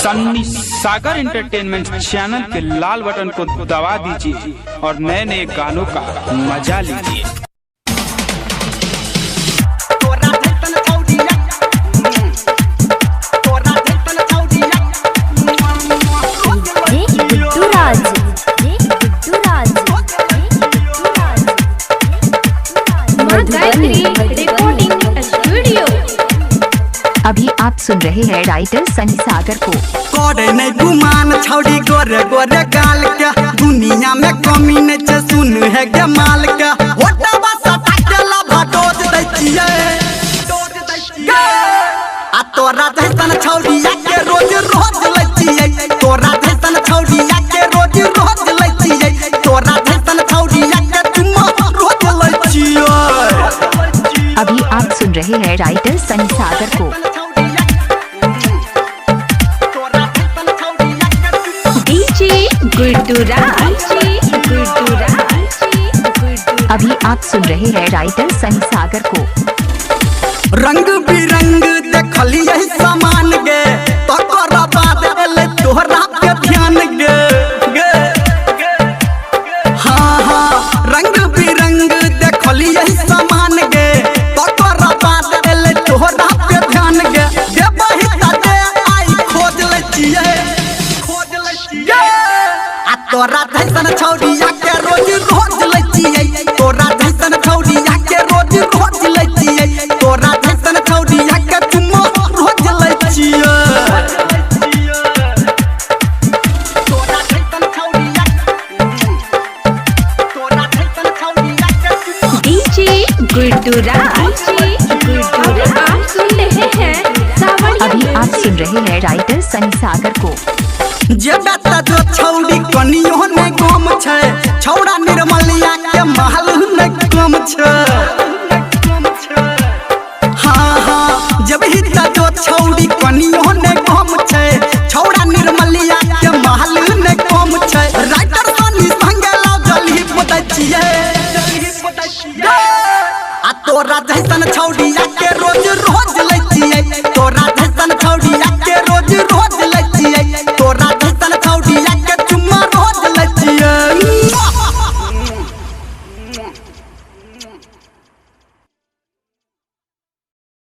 सन्नी सागर entertainment channel के लाल button को दबा दीजिए और नए नए गानों का मजा लीजिए। अभी आप सुन रहे हैं राइटर सनी सागर को। कोडे नहीं गुमान छौड़ी गोरे गोरे गाल का दुनिया में कमी नहीं चे सुन है के माल का होटा बसा टाकला भटोज दै छिए आ तोरा जैसन छौड़िया के रोज रोज लै छिए तोरा जैसन छौड़िया के रोज रोज लै छिए तोरा जैसन छौड़िया के तुम रोज लै छिए। अभी आप सुन रहे हैं राइटर सनी सागर को। अभी आप सुन रहे हैं राइटर सनी सागर को। रंग बिरंग देखली यही सामान गे तोरा बाद एले तोहरा पे ध्यान गे हाँ हाँ रंग बिरंग देखली यही सामान गे तोरा बाद एले तोहरा पे ध्यान गे देबही त दे आई खोज ले छिए आ तोरा जैसन छौड़िया के रोज रोज ले छिए तोरा जैसन छौड़िया के रोज रोज ले छिए तोरा जैसन छौड़िया के तुम रोज ले छिए। तोरा जैसन छौड़िया तोरा जैसन छौड़िया के डीजे गुड्डूराज आप सुन रहे हैं अभी आप सुन रहे हैं राइटर सनी सागर को। जे बेटा जो छौड़ी कनियो ने गम छै छौड़ा निर्मलिया के महल ने कम छै हाँ हाँ जब ही जो छौड़ी कनियो ने गम छै छौड़ा निर्मलिया के महल ने कम छै राइटर सनी संगे लाव जल्ही पदै छिए आ तोरा जैसन छौड़ी